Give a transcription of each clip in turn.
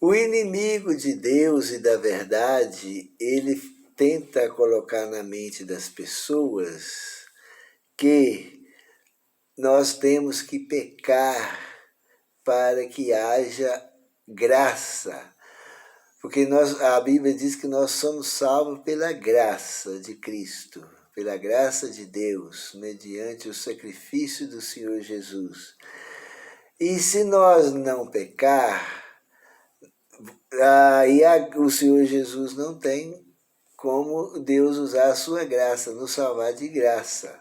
O inimigo de Deus e da verdade, ele tenta colocar na mente das pessoas que nós temos que pecar para que haja graça. Porque a Bíblia diz que nós somos salvos pela graça de Cristo, pela graça de Deus, mediante o sacrifício do Senhor Jesus. E se nós não pecar, aí o Senhor Jesus não tem como Deus usar a sua graça, nos salvar de graça.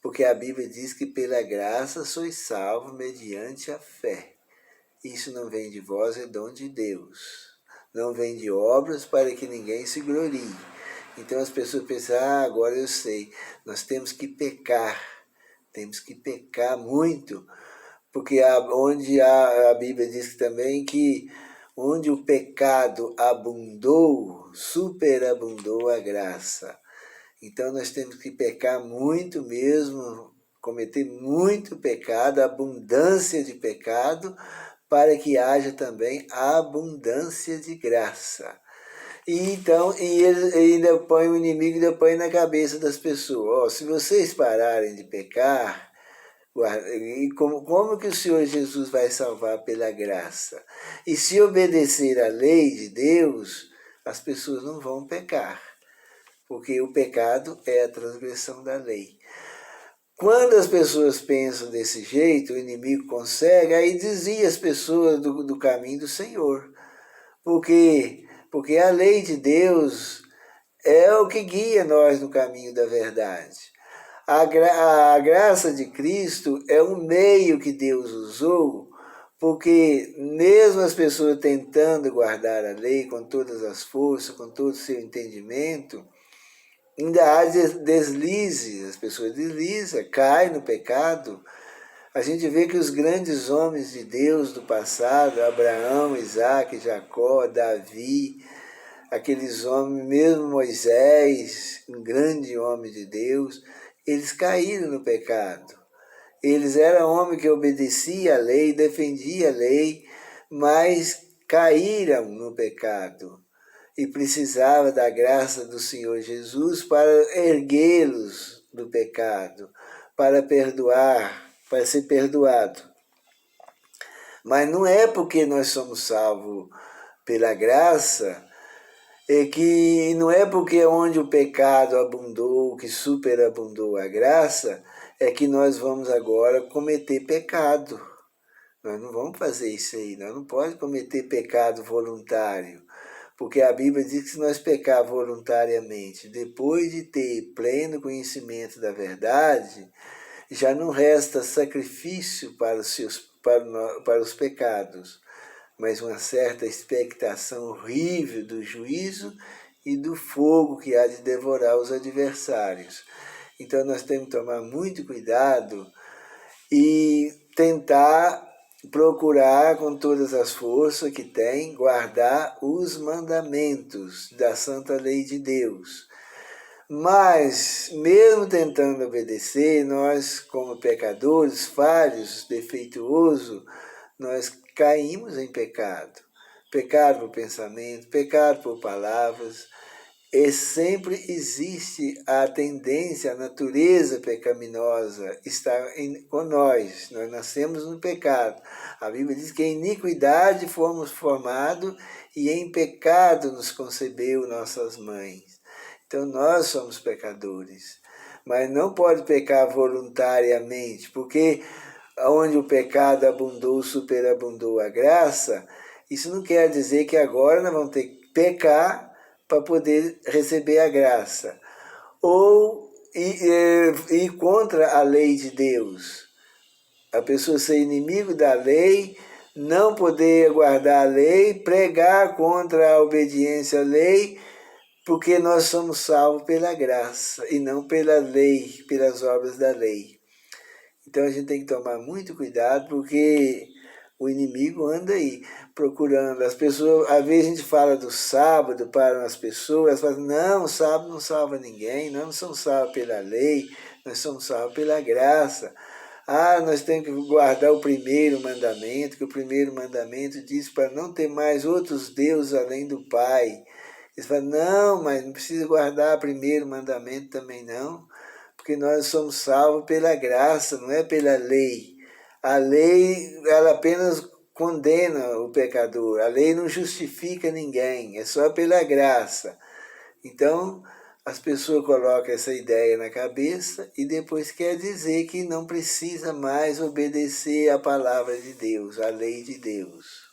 Porque a Bíblia diz que pela graça sois salvos mediante a fé. Isso não vem de vós, é dom de Deus. Não vem de obras para que ninguém se glorie. Então as pessoas pensam, agora eu sei, nós temos que pecar muito, porque onde a Bíblia diz também que onde o pecado abundou, superabundou a graça. Então nós temos que pecar muito mesmo, cometer muito pecado, abundância de pecado, para que haja também a abundância de graça. E então, ele ainda põe o inimigo, ainda põe na cabeça das pessoas, se vocês pararem de pecar, e como que o Senhor Jesus vai salvar pela graça? E se obedecer à lei de Deus, as pessoas não vão pecar, porque o pecado é a transgressão da lei. Quando as pessoas pensam desse jeito, o inimigo consegue, aí desvia as pessoas do caminho do Senhor. Porque a lei de Deus é o que guia nós no caminho da verdade. A graça de Cristo é um meio que Deus usou, porque mesmo as pessoas tentando guardar a lei com todas as forças, com todo o seu entendimento, ainda há deslize, as pessoas deslizam, caem no pecado. A gente vê que os grandes homens de Deus do passado, Abraão, Isaac, Jacó, Davi, aqueles homens, mesmo Moisés, um grande homem de Deus, eles caíram no pecado. Eles eram homens que obedeciam a lei, defendiam a lei, mas caíram no pecado. E precisava da graça do Senhor Jesus para erguê-los do pecado, para perdoar, para ser perdoado. Mas não é porque nós somos salvos pela graça, que não é porque onde o pecado abundou, que superabundou a graça, é que nós vamos agora cometer pecado. Nós não vamos fazer isso aí, nós não podemos cometer pecado voluntário. Porque a Bíblia diz que se nós pecar voluntariamente, depois de ter pleno conhecimento da verdade, já não resta sacrifício para os pecados, mas uma certa expectação horrível do juízo e do fogo que há de devorar os adversários. Então nós temos que tomar muito cuidado e tentar procurar com todas as forças que tem, guardar os mandamentos da santa lei de Deus. Mas, mesmo tentando obedecer, nós, como pecadores, falhos, defeituosos, nós caímos em pecado. Pecado por pensamento, pecado por palavras. E sempre existe a tendência, a natureza pecaminosa está com nós. Nós nascemos no pecado. A Bíblia diz que em iniquidade fomos formados e em pecado nos concebeu nossas mães. Então nós somos pecadores. Mas não pode pecar voluntariamente, porque onde o pecado abundou, superabundou a graça, isso não quer dizer que agora nós vamos ter que pecar para poder receber a graça, ou ir contra a lei de Deus. A pessoa ser inimigo da lei, não poder guardar a lei, pregar contra a obediência à lei, porque nós somos salvos pela graça e não pela lei, pelas obras da lei. Então a gente tem que tomar muito cuidado, porque o inimigo anda aí procurando. As pessoas, às vezes a gente fala do sábado para as pessoas, elas falam, não, o sábado não salva ninguém, nós não somos salvos pela lei, nós somos salvos pela graça. nós temos que guardar o primeiro mandamento, que o primeiro mandamento diz para não ter mais outros deuses além do Pai. Eles falam, não, mas não precisa guardar o primeiro mandamento também não, porque nós somos salvos pela graça, não é pela lei. A lei, ela apenas condena o pecador, a lei não justifica ninguém, é só pela graça. Então, as pessoas colocam essa ideia na cabeça e depois quer dizer que não precisa mais obedecer à palavra de Deus, à lei de Deus.